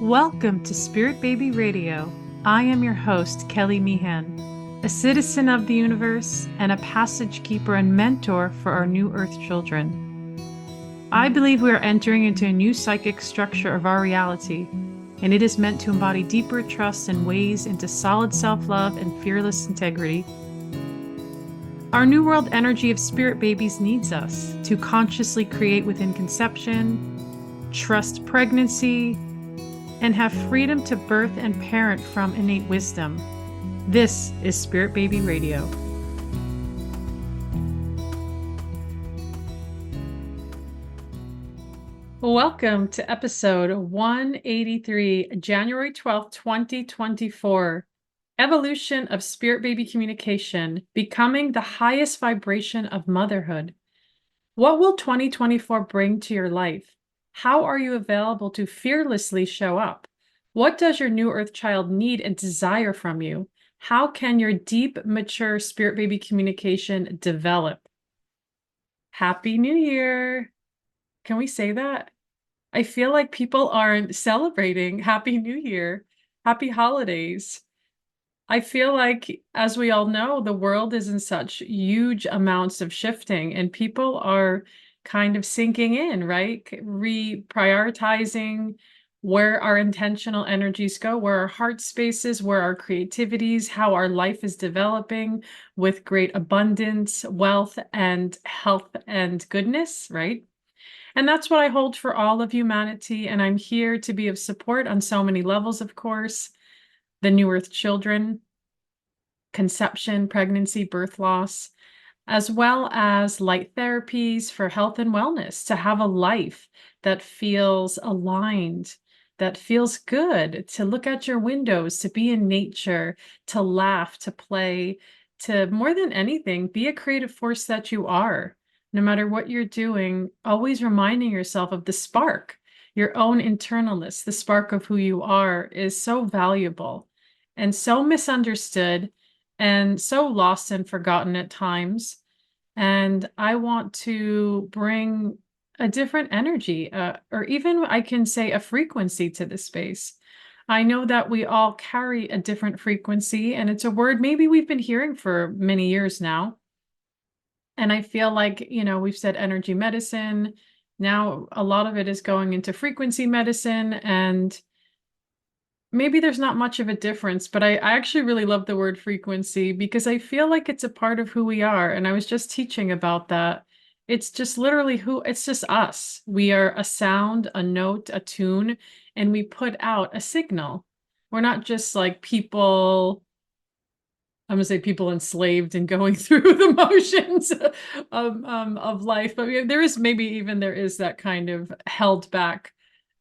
Welcome to Spirit Baby Radio. I am your host, Kelly Meehan, a citizen of the universe and a passage keeper and mentor for our new Earth children. I believe we are entering into a new psychic structure of our reality, and it is meant to embody deeper trust and ways into solid self-love and fearless integrity. Our new world energy of spirit babies needs us to consciously create within conception, trust pregnancy, and have freedom to birth and parent from innate wisdom. This is Spirit Baby Radio. Welcome to episode 183, January 12th, 2024. Evolution of Spirit Baby Communication, Becoming the Highest Vibration of Motherhood. What will 2024 bring to your life? How are you available to fearlessly show up? What does your new Earth child need and desire from you? How can your deep, mature Spirit Baby communication develop? Happy New Year! Can we say that? I feel like people aren't celebrating Happy New Year, Happy Holidays. I feel like, as we all know, the world is in such huge amounts of shifting and people are kind of sinking in, right? Reprioritizing where our intentional energies go, where our heart spaces, where our creativities, how our life is developing with great abundance, wealth, and health and goodness, right? And that's what I hold for all of humanity. And I'm here to be of support on so many levels, of course. The New Earth children, conception, pregnancy, birth loss, as well as light therapies for health and wellness, to have a life that feels aligned, that feels good, to look at your windows, to be in nature, to laugh, to play, to more than anything, be a creative force that you are. No matter what you're doing, always reminding yourself of the spark, your own internalness, the spark of who you are is so valuable and so misunderstood and so lost and forgotten at times. And I want to bring a different energy, or even I can say a frequency to the space. I know that we all carry a different frequency, and it's a word maybe we've been hearing for many years now. And I feel like, we've said energy medicine. Now a lot of it is going into frequency medicine, and maybe there's not much of a difference, but I actually really love the word frequency because I feel like it's a part of who we are. And I was just teaching about that. It's just literally it's just us. We are a sound, a note, a tune, and we put out a signal. We're not just like people, I'm gonna say people enslaved and going through the motions of life, but there is that kind of held back,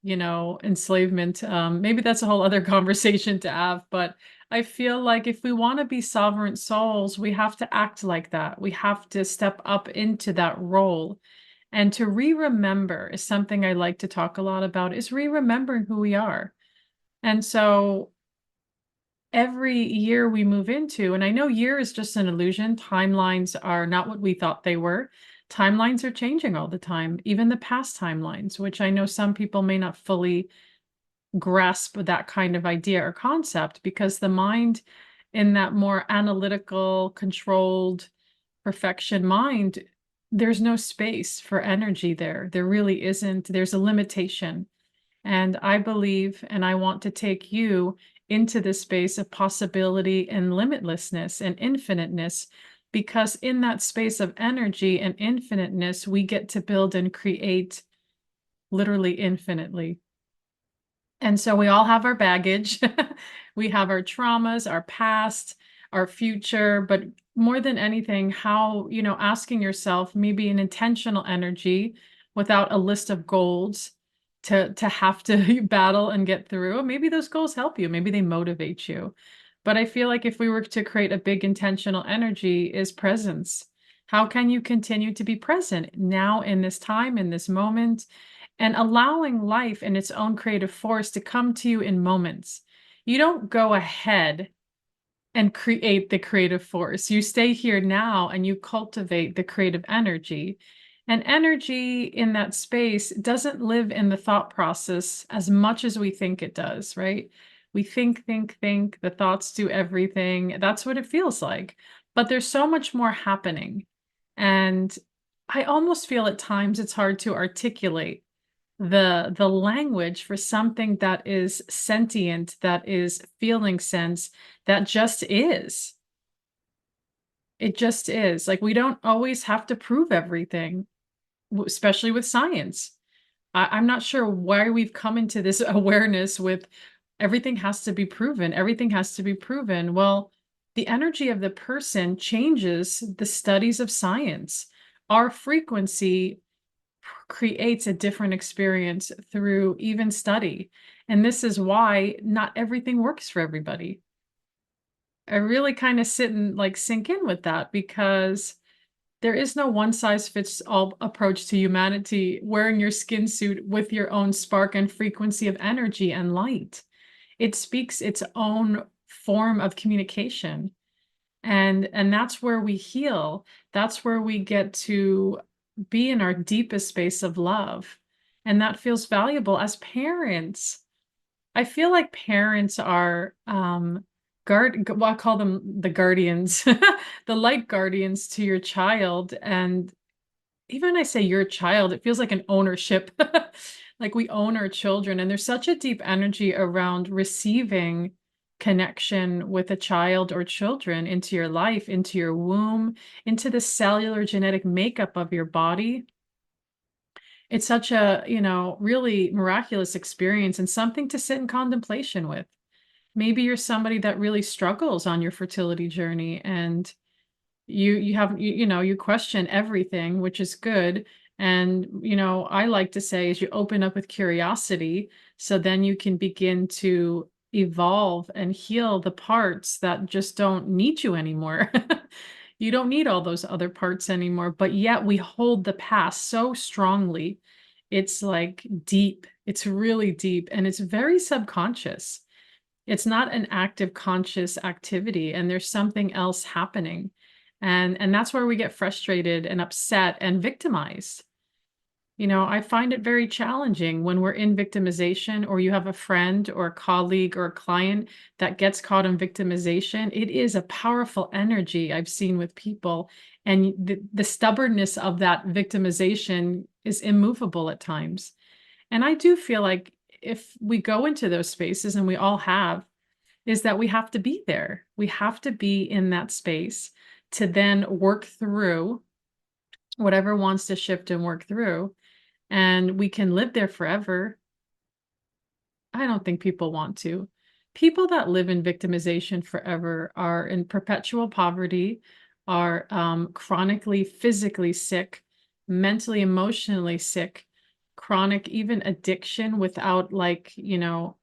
enslavement. Maybe that's a whole other conversation to have, but I feel like if we want to be sovereign souls, we have to act like that. We have to step up into that role. And to re-remember is something I like to talk a lot about, is re-remembering who we are. And so every year we move into, and I know year is just an illusion, timelines are not what we thought they were. Timelines are changing all the time, even the past timelines, which I know some people may not fully grasp that kind of idea or concept, because the mind, in that more analytical, controlled, perfection mind, there's no space for energy there. There really isn't. There's a limitation. And I believe, and I want to take you into this space of possibility and limitlessness and infiniteness, because in that space of energy and infiniteness, we get to build and create literally infinitely. And so we all have our baggage. We have our traumas, our past, our future, but more than anything, how, asking yourself maybe an intentional energy without a list of goals to have to battle and get through. Maybe those goals help you, maybe they motivate you. But I feel like if we were to create a big intentional energy, is presence. How can you continue to be present now in this time, in this moment, and allowing life and its own creative force to come to you in moments? You don't go ahead and create the creative force. You stay here now and you cultivate the creative energy. And energy in that space doesn't live in the thought process as much as we think it does, right? We think, the thoughts do everything. That's what it feels like. But there's so much more happening. And I almost feel at times it's hard to articulate the language for something that is sentient, that is feeling sense, that just is. It just is. Like, we don't always have to prove everything, especially with science. I'm not sure why we've come into this awareness with everything has to be proven, everything has to be proven. Well, the energy of the person changes the studies of science. Our frequency creates a different experience through even study. And this is why not everything works for everybody. I really kind of sit and like sink in with that because there is no one size fits all approach to humanity, wearing your skin suit with your own spark and frequency of energy and light. It speaks its own form of communication. And that's where we heal. That's where we get to be in our deepest space of love. And that feels valuable as parents. I feel like parents are well, I call them the guardians, the light guardians to your child. And even I say your child, it feels like an ownership. Like we own our children, and there's such a deep energy around receiving connection with a child or children into your life, into your womb, into the cellular genetic makeup of your body. It's such a, really miraculous experience and something to sit in contemplation with. Maybe you're somebody that really struggles on your fertility journey and you question everything, which is good. And I like to say is you open up with curiosity, so then you can begin to evolve and heal the parts that just don't need you anymore. You don't need all those other parts anymore, but yet we hold the past so strongly. It's like deep. It's really deep and it's very subconscious. It's not an active conscious activity, and there's something else happening. And that's where we get frustrated and upset and victimized. I find it very challenging when we're in victimization or you have a friend or a colleague or a client that gets caught in victimization. It is a powerful energy I've seen with people. And the stubbornness of that victimization is immovable at times. And I do feel like if we go into those spaces, and we all have, is that we have to be there. We have to be in that space to then work through whatever wants to shift and work through. And we can live there forever. I don't think people want to. People that live in victimization forever are in perpetual poverty, are chronically physically sick, mentally, emotionally sick, chronic, even addiction without a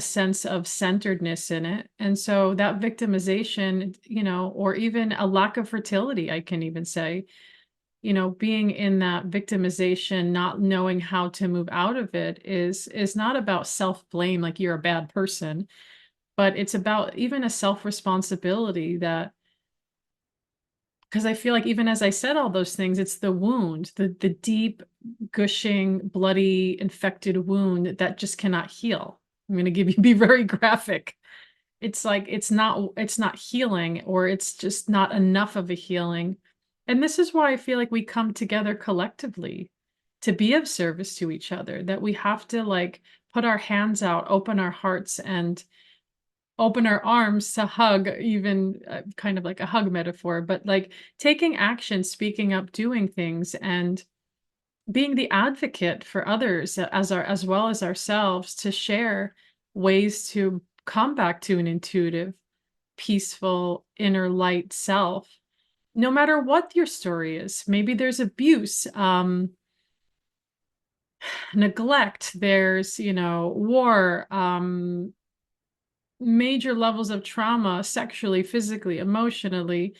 sense of centeredness in it. And so that victimization, or even a lack of fertility, I can even say, being in that victimization, not knowing how to move out of it is not about self-blame, like you're a bad person, but it's about even a self-responsibility that because I feel like even as I said all those things, it's the wound, the deep, gushing, bloody, infected wound that just cannot heal. I'm going to be very graphic. It's like it's not healing, or it's just not enough of a healing. And this is why I feel like we come together collectively to be of service to each other, that we have to like put our hands out, open our hearts, and open our arms to hug, even kind of like a hug metaphor, but like taking action, speaking up, doing things, and being the advocate for others as well as ourselves, to share ways to come back to an intuitive, peaceful, inner light self. No matter what your story is, maybe there's abuse, neglect, there's, war, major levels of trauma, sexually, physically, emotionally.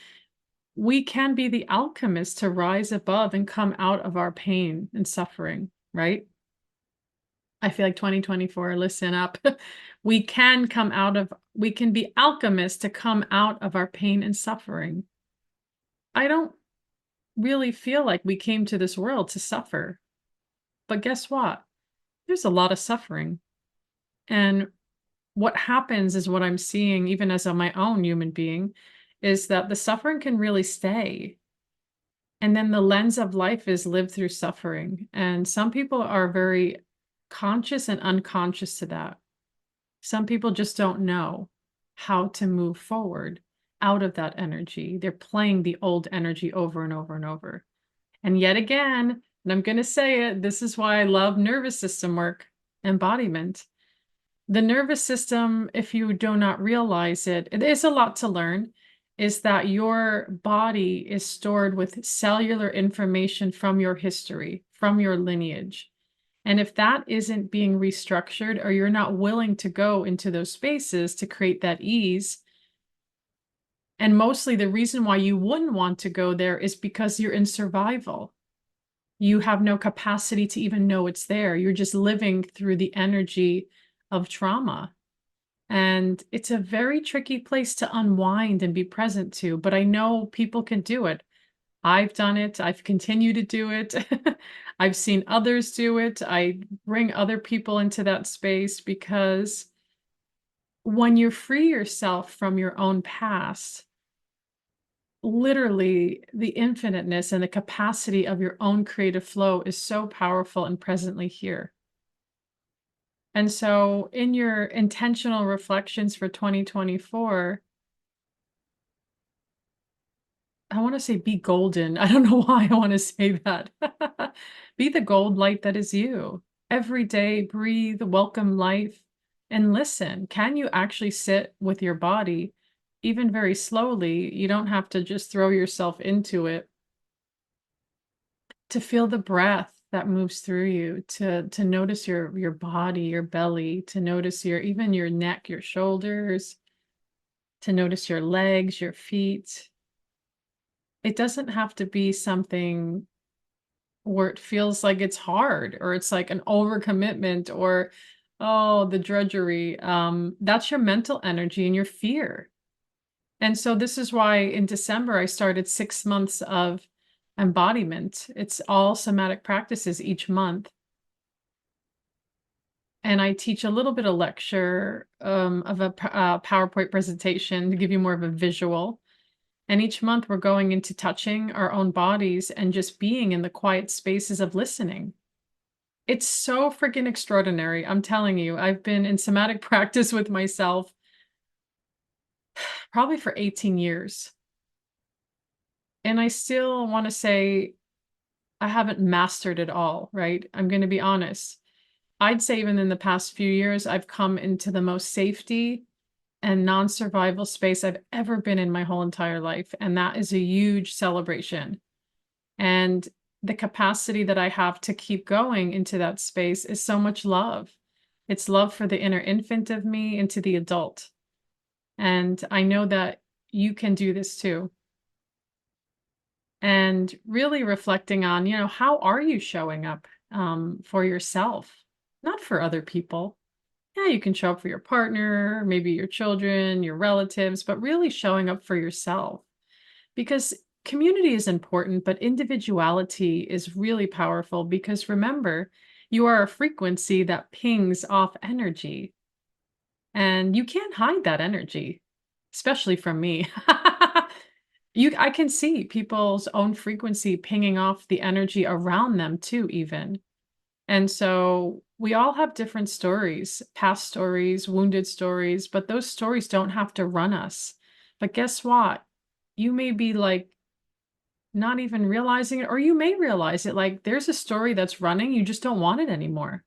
We can be the alchemist to rise above and come out of our pain and suffering, right? I feel like 2024, listen up. We can be alchemists to come out of our pain and suffering. I don't really feel like we came to this world to suffer. But guess what? There's a lot of suffering. And what happens is what I'm seeing, even as my own human being, is that the suffering can really stay. And then the lens of life is lived through suffering. And some people are very conscious and unconscious to that. Some people just don't know how to move forward out of that energy. They're playing the old energy over and over and over. And yet again, and I'm going to say it, this is why I love nervous system work, embodiment. The nervous system, if you do not realize it, it is a lot to learn, is that your body is stored with cellular information from your history, from your lineage. And if that isn't being restructured, or you're not willing to go into those spaces to create that ease, and mostly the reason why you wouldn't want to go there is because you're in survival. You have no capacity to even know it's there. You're just living through the energy of trauma. And it's a very tricky place to unwind and be present to, but I know people can do it. I've done it. I've continued to do it. I've seen others do it. I bring other people into that space because when you free yourself from your own past, literally the infiniteness and the capacity of your own creative flow is so powerful and presently here. And so in your intentional reflections for 2024, I want to say be golden. I don't know why I want to say that. Be the gold light that is you. Every day, breathe, welcome life, and listen. Can you actually sit with your body, even very slowly? You don't have to just throw yourself into it. To feel the breath that moves through you, to notice your body, your belly, to notice your even your neck, your shoulders, to notice your legs, your feet. It doesn't have to be something where it feels like it's hard or it's like an overcommitment or, oh, the drudgery. That's your mental energy and your fear. And so this is why in December I started 6 months of embodiment. It's all somatic practices each month. And I teach a little bit of lecture of a PowerPoint presentation to give you more of a visual. And each month we're going into touching our own bodies and just being in the quiet spaces of listening. It's so freaking extraordinary. I'm telling you, I've been in somatic practice with myself probably for 18 years. And I still want to say I haven't mastered it all, right? I'm going to be honest. I'd say even in the past few years, I've come into the most safety and non-survival space I've ever been in my whole entire life. And that is a huge celebration. And the capacity that I have to keep going into that space is so much love. It's love for the inner infant of me into the adult. And I know that you can do this too. And really reflecting on, how are you showing up for yourself, not for other people? Yeah, you can show up for your partner, maybe your children, your relatives, but really showing up for yourself. Because community is important, but individuality is really powerful because remember, you are a frequency that pings off energy and you can't hide that energy, especially from me. I can see people's own frequency pinging off the energy around them too, even. And so we all have different stories, past stories, wounded stories, but those stories don't have to run us. But guess what? You may be like not even realizing it, or you may realize it like there's a story that's running, you just don't want it anymore.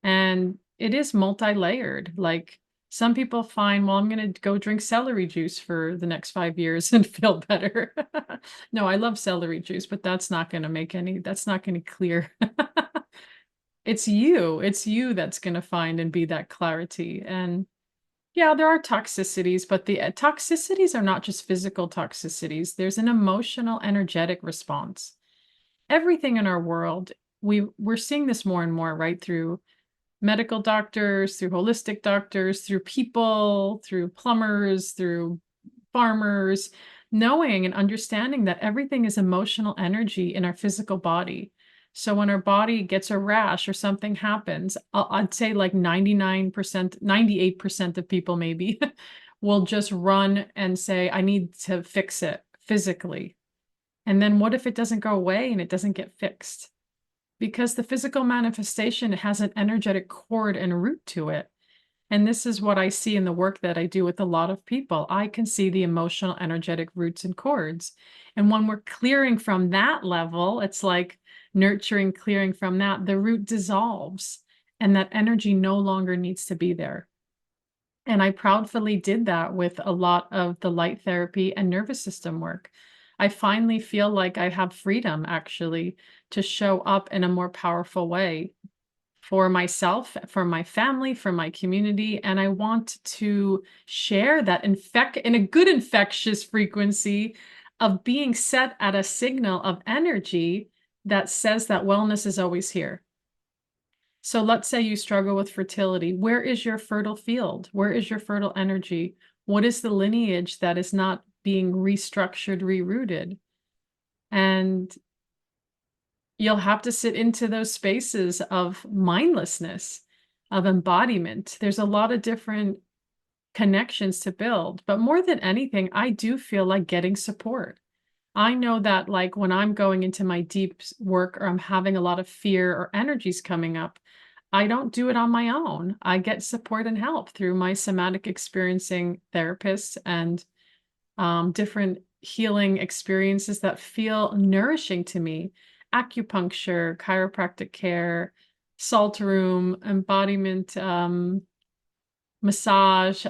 And it is multi-layered. Like some people find, well, I'm going to go drink celery juice for the next 5 years and feel better. No, I love celery juice, but that's not going to that's not going to clear. It's you that's going to find and be that clarity. And yeah, there are toxicities, but the toxicities are not just physical toxicities. There's an emotional, energetic response. Everything in our world, we're seeing this more and more, right? Through medical doctors, through holistic doctors, through people, through plumbers, through farmers. knowing and understanding that everything is emotional energy in our physical body. So when our body gets a rash or something happens, I'd say like 99%, 98% of people maybe will just run and say, I need to fix it physically. And then what if it doesn't go away and it doesn't get fixed? Because the physical manifestation has an energetic cord and root to it. And this is what I see in the work that I do with a lot of people. I can see the emotional, energetic roots and cords. And when we're clearing from that level, it's like nurturing, clearing from that, the root dissolves and that energy no longer needs to be there. And I proudly did that with a lot of the light therapy and nervous system work. I finally feel like I have freedom actually to show up in a more powerful way for myself, for my family, for my community. And I want to share that in a good infectious frequency of being set at a signal of energy that says that wellness is always here. So let's say you struggle with fertility. Where is your fertile field? Where is your fertile energy? What is the lineage that is not being restructured, rerouted? And you'll have to sit into those spaces of mindlessness, of embodiment. There's a lot of different connections to build, but more than anything, I do feel like getting support. I know that like when I'm going into my deep work or I'm having a lot of fear or energies coming up, I don't do it on my own. I get support and help through my somatic experiencing therapists and different healing experiences that feel nourishing to me. Acupuncture, chiropractic care, salt room, embodiment, massage,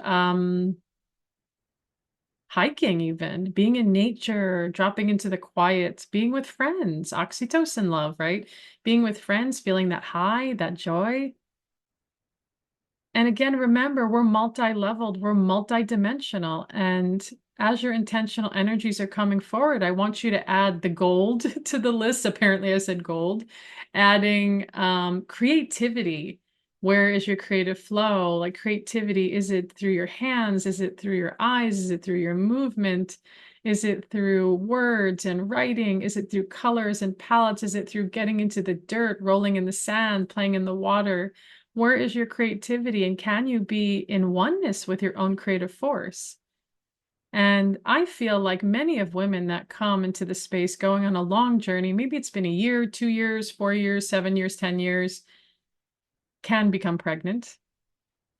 hiking even, being in nature, dropping into the quiet, being with friends, oxytocin love, right? Being with friends, feeling that high, that joy. And again, remember, we're multi-leveled, we're multi-dimensional. And as your intentional energies are coming forward, I want you to add the gold to the list. Apparently, I said gold. Adding creativity. Where is your creative flow? Like creativity, is it through your hands? Is it through your eyes? Is it through your movement? Is it through words and writing? Is it through colors and palettes? Is it through getting into the dirt, rolling in the sand, playing in the water? Where is your creativity, and can you be in oneness with your own creative force? And I feel like many of women that come into the space going on a long journey, maybe it's been a year, 2 years, 4 years, 7 years, 10 years, can become pregnant.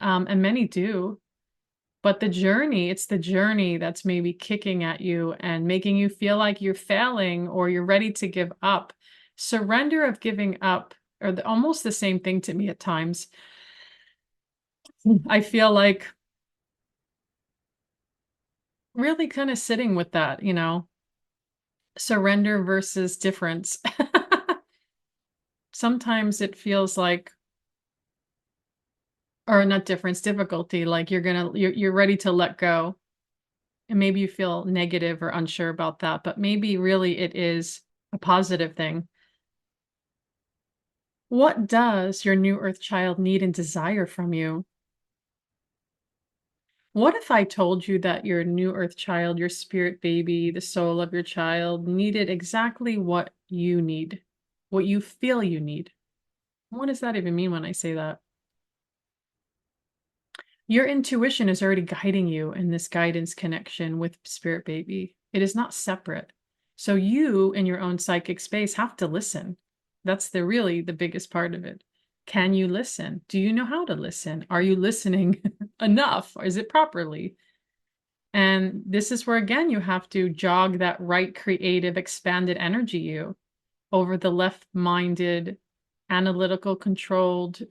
And many do. But the journey, it's the journey that's maybe kicking at you and making you feel like you're failing or you're ready to give up. Surrender of giving up are almost the same thing to me at times. I feel like really kind of sitting with that, surrender versus difference. Sometimes it feels like, or not difference, difficulty, like you're ready to let go. And maybe you feel negative or unsure about that, but maybe really it is a positive thing. What does your new earth child need and desire from you? What if I told you that your new earth child, your spirit baby, the soul of your child needed exactly what you need, what you feel you need? What does that even mean when I say that? Your intuition is already guiding you in this guidance connection with spirit baby. It is not separate. So you in your own psychic space have to listen. That's really the biggest part of it. Can you listen? Do you know how to listen? Are you listening enough? Or is it properly? And this is where, again, you have to jog that right, creative, expanded energy you over the left-minded, analytical, controlled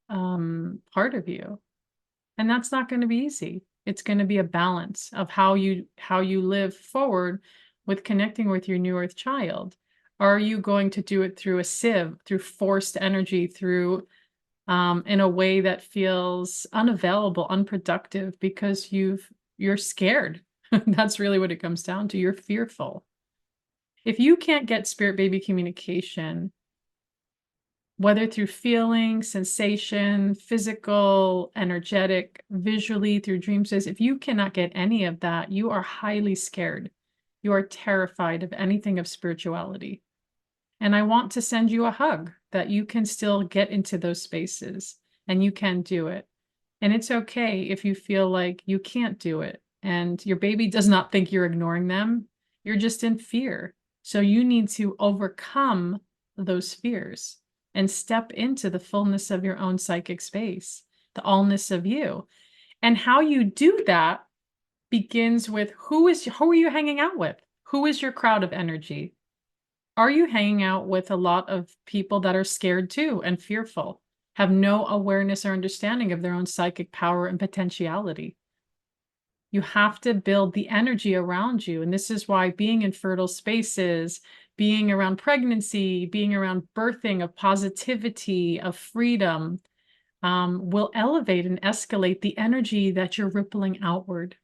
part of you. And that's not going to be easy. It's going to be a balance of how you live forward with connecting with your new earth child. Are you going to do it through a sieve, through forced energy, through in a way that feels unavailable, unproductive because you're scared? That's really what it comes down to. You're fearful. If you can't get spirit baby communication, whether through feeling, sensation, physical, energetic, visually, through dream space, if you cannot get any of that, you are highly scared. You are terrified of anything of spirituality. And I want to send you a hug that you can still get into those spaces and you can do it. And it's okay if you feel like you can't do it and your baby does not think you're ignoring them. You're just in fear. So you need to overcome those fears and step into the fullness of your own psychic space, the allness of you. And how you do that begins with who are you hanging out with? Who is your crowd of energy? Are you hanging out with a lot of people that are scared too and fearful, have no awareness or understanding of their own psychic power and potentiality? You have to build the energy around you. And this is why being in fertile spaces, being around pregnancy, being around birthing of positivity, of freedom, will elevate and escalate the energy that you're rippling outward.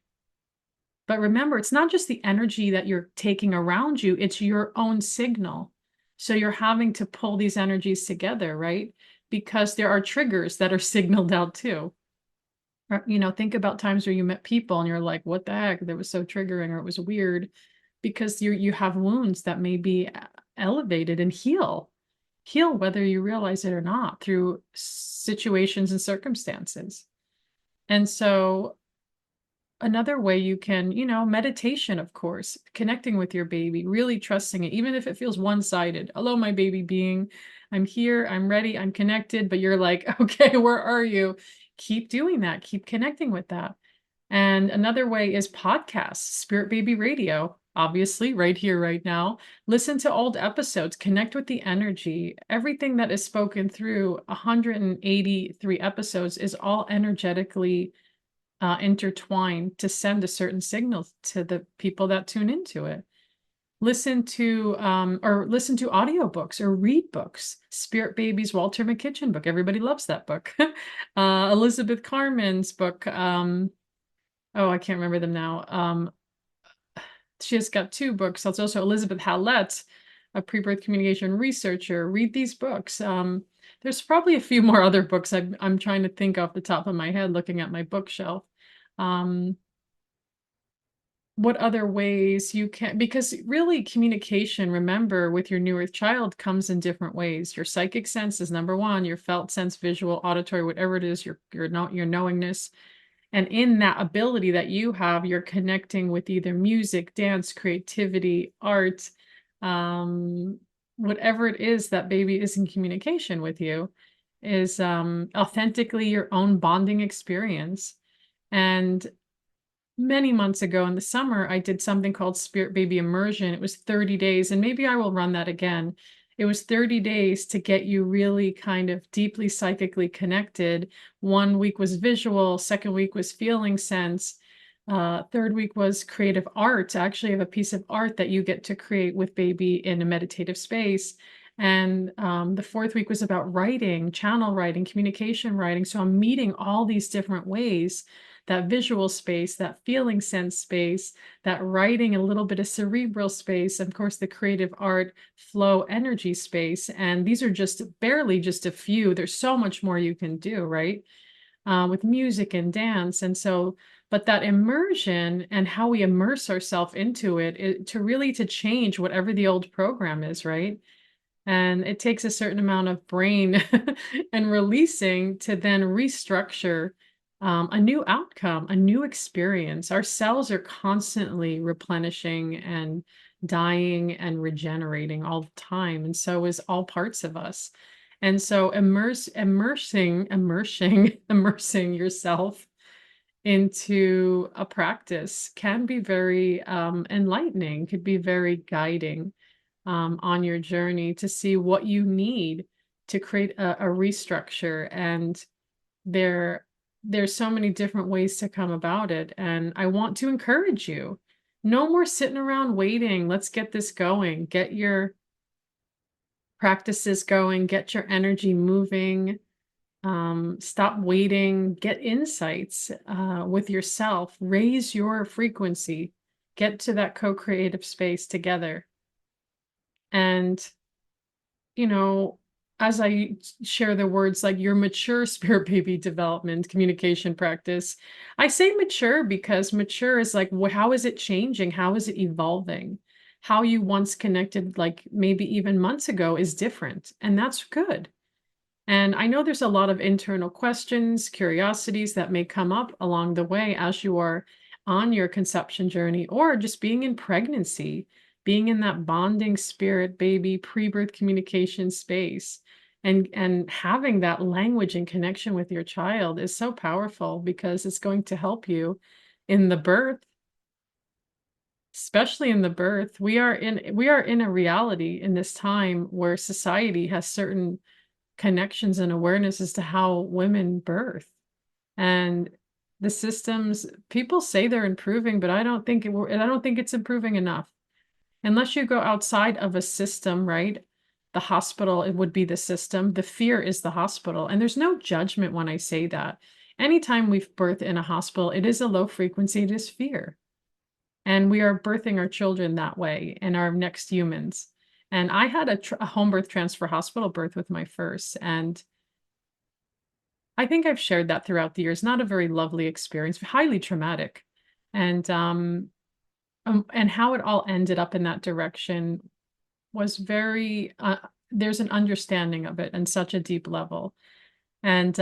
But remember, it's not just the energy that you're taking around you, it's your own signal. So you're having to pull these energies together, right? Because there are triggers that are signaled out too. Think about times where you met people and you're like, what the heck? That was so triggering or it was weird because you have wounds that may be elevated and heal whether you realize it or not through situations and circumstances. And so another way you can, meditation, of course, connecting with your baby, really trusting it, even if it feels one-sided. Hello, my baby being. I'm here, I'm ready, I'm connected, but you're like, okay, where are you? Keep doing that, keep connecting with that. And another way is podcasts, Spirit Baby Radio, obviously, right here, right now. Listen to old episodes, connect with the energy. Everything that is spoken through 183 episodes is all energetically intertwined to send a certain signal to the people that tune into it. Listen to audiobooks or read books. Spirit Baby's Walter McKitchen book. Everybody loves that book. Elizabeth Carmen's book. Oh, I can't remember them now. She has got two books. That's also Elizabeth Hallett, a pre-birth communication researcher. Read these books. There's probably a few more other books I'm trying to think off the top of my head, looking at my bookshelf. What other ways you can, because really communication, remember, with your new earth child comes in different ways. Your psychic sense is number one, your felt sense, visual, auditory, whatever it is, your knowingness. And in that ability that you have, you're connecting with either music, dance, creativity, art, whatever it is that baby is in communication with you is authentically your own bonding experience. And many months ago in the summer, I did something called Spirit Baby Immersion. It was 30 days, and maybe I will run that again. It was 30 days to get you really kind of deeply psychically connected. 1 week was visual, second week was feeling sense. Third week was creative art. I actually have a piece of art that you get to create with baby in a meditative space. And the fourth week was about writing, channel writing, communication writing. So I'm meeting all these different ways, that visual space, that feeling sense space, that writing, a little bit of cerebral space, and of course the creative art flow energy space. And these are just barely just a few. There's so much more you can do, right? With music and dance. And so, but that immersion and how we immerse ourselves into it to really to change whatever the old program is, right? And it takes a certain amount of brain and releasing to then restructure a new outcome, a new experience. Our cells are constantly replenishing and dying and regenerating all the time. And so is all parts of us. And so immersing yourself into a practice can be very enlightening, could be very guiding on your journey to see what you need to create a restructure. And there's so many different ways to come about it. And I want to encourage you. No more sitting around waiting. Let's get this going. Get your practices going. Get your energy moving. Stop waiting. Get insights with yourself. Raise your frequency. Get to that co-creative space together. And, you know, as I share the words like your mature spirit baby development communication practice, I say mature because mature is like, how is it changing? How is it evolving? How you once connected, like maybe even months ago, is different. And that's good. And I know there's a lot of internal questions, curiosities that may come up along the way as you are on your conception journey or just being in pregnancy, being in that bonding spirit baby pre-birth communication space. And having that language and connection with your child is so powerful because it's going to help you in the birth, especially in the birth. We are in a reality in this time where society has certain connections and awareness as to how women birth. And the systems, people say they're improving, but I don't think it's improving enough. Unless you go outside of a system, right? The hospital, it would be the system. The fear is the hospital. And there's no judgment when I say that. Anytime we've birthed in a hospital, it is a low frequency, it is fear. And we are birthing our children that way and our next humans. And I had a home birth transfer hospital birth with my first, and I think I've shared that throughout the years. Not a very lovely experience, highly traumatic. And and how it all ended up in that direction was very there's an understanding of it in such a deep level. And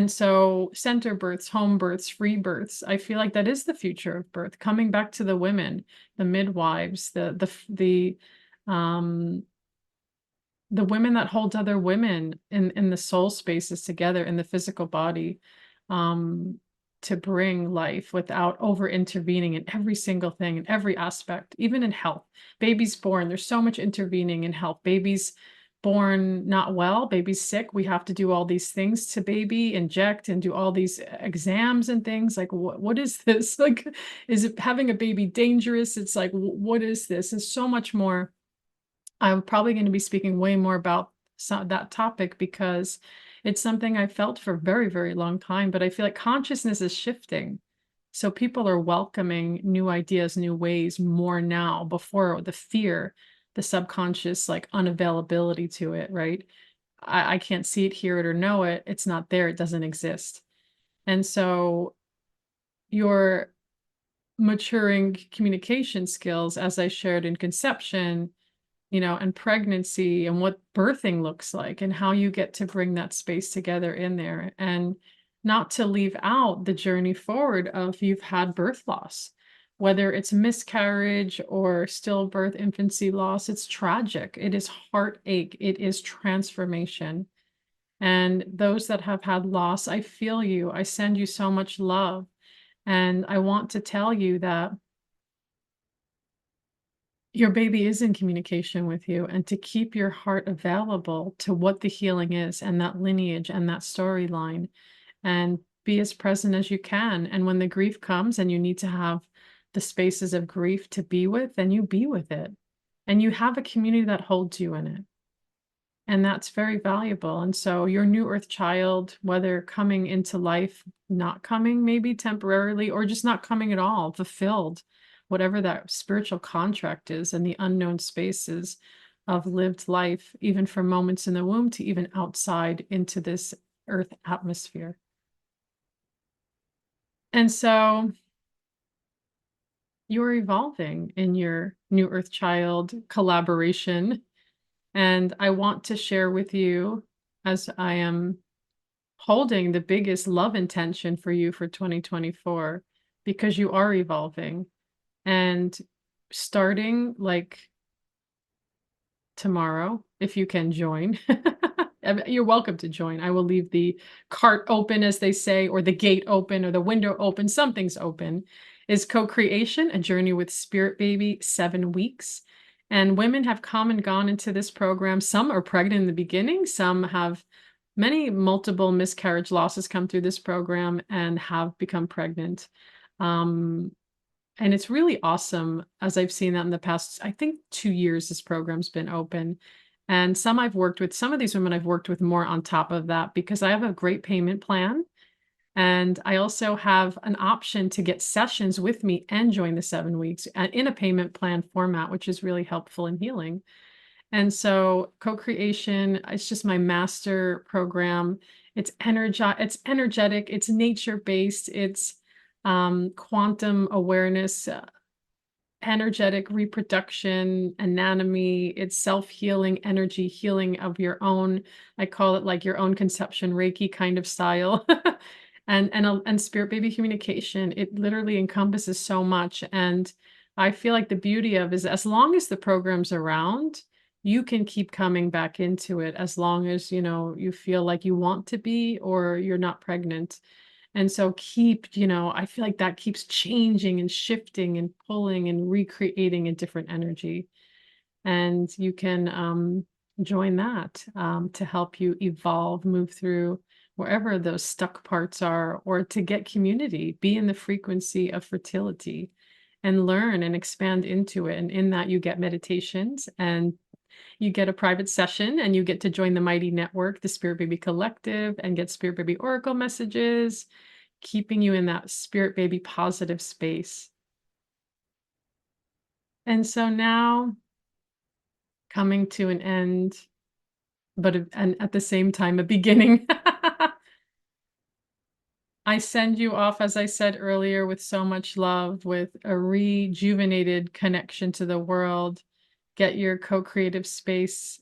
so center births, home births, free births, I feel like that is the future of birth, coming back to the women, the midwives, um the women that hold other women in the soul spaces together in the physical body, um, to bring life without over intervening in every single thing, in every aspect, even in health. Babies born, there's so much intervening in health. Babies born not well, babies sick. We have to do all these things to baby, inject and do all these exams and things. Like, what is this? Like, is it having a baby dangerous? It's like, what is this? There's so much more. I'm probably going to be speaking way more about that topic because it's something I felt for a very, very long time. But I feel like consciousness is shifting. So people are welcoming new ideas, new ways more now. Before the fear, the subconscious, like unavailability to it, right? I can't see it, hear it, or know it. It's not there. It doesn't exist. And so your maturing communication skills, as I shared in conception, and pregnancy and what birthing looks like and how you get to bring that space together in there and not to leave out the journey forward of you've had birth loss, whether it's miscarriage or stillbirth, infancy loss. It's tragic. It is heartache. It is transformation. And those that have had loss, I feel you. I send you so much love. And I want to tell you that your baby is in communication with you, and to keep your heart available to what the healing is and that lineage and that storyline, and be as present as you can. And when the grief comes and you need to have the spaces of grief to be with, then you be with it. And you have a community that holds you in it. And that's very valuable. And so your new earth child, whether coming into life, not coming maybe temporarily, or just not coming at all, fulfilled, whatever that spiritual contract is, and the unknown spaces of lived life, even from moments in the womb to even outside into this earth atmosphere. And so you're evolving in your new earth child collaboration. And I want to share with you, as I am holding the biggest love intention for you for 2024, because you are evolving and starting like tomorrow, if you can join. You're welcome to join. I will leave the cart open, as they say, or the gate open, or the window open. Something's open. Is co-creation, a journey with Spirit Baby, 7 weeks. And women have come and gone into this program. Some are pregnant in the beginning. Some have many multiple miscarriage losses come through this program and have become pregnant. And it's really awesome, as I've seen that in the past, I think 2 years this program's been open. And some of these women I've worked with more on top of that because I have a great payment plan. And I also have an option to get sessions with me and join the 7 weeks in a payment plan format, which is really helpful in healing. And so co-creation, it's just my master program. It's energetic, it's nature-based, it's quantum awareness, energetic reproduction, anatomy, it's self-healing, energy healing of your own. I call it like your own conception Reiki kind of style. And spirit baby communication. It literally encompasses so much. And I feel like the beauty of is as long as the program's around, you can keep coming back into it as long as you feel like you want to be or you're not pregnant. And so I feel like that keeps changing and shifting and pulling and recreating a different energy. And you can join that to help you evolve, move through wherever those stuck parts are, or to get community, be in the frequency of fertility and learn and expand into it. And in that, you get meditations and you get a private session and you get to join the Mighty Network, the Spirit Baby Collective, and get Spirit Baby Oracle messages, keeping you in that Spirit Baby positive space. And so now, coming to an end, and at the same time, a beginning. I send you off, as I said earlier, with so much love, with a rejuvenated connection to the world. Get your co-creative space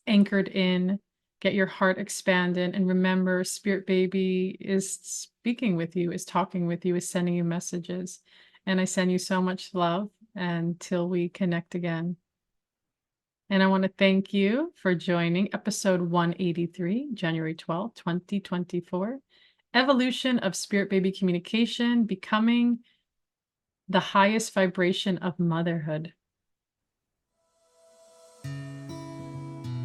anchored in, get your heart expanded, and remember, Spirit Baby is speaking with you, is talking with you, is sending you messages. And I send you so much love until we connect again. And I want to thank you for joining episode 183, January 12th, 2024. Evolution of Spirit Baby Communication, becoming the highest vibration of motherhood.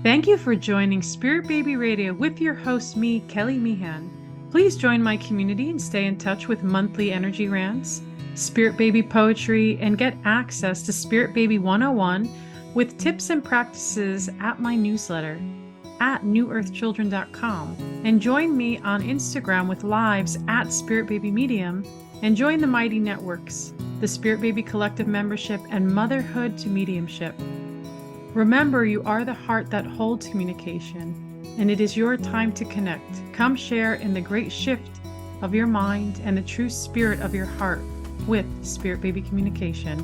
Thank you for joining Spirit Baby Radio with your host, me, Kelly Meehan. Please join my community and stay in touch with monthly energy rants, Spirit Baby poetry, and get access to Spirit Baby 101 with tips and practices at my newsletter at newearthchildren.com, and join me on Instagram with lives at Spirit Baby Medium, and join the Mighty Networks, the Spirit Baby Collective membership, and Motherhood to Mediumship. Remember, you are the heart that holds communication, and it is your time to connect. Come share in the great shift of your mind and the true spirit of your heart with Spirit Baby Communication.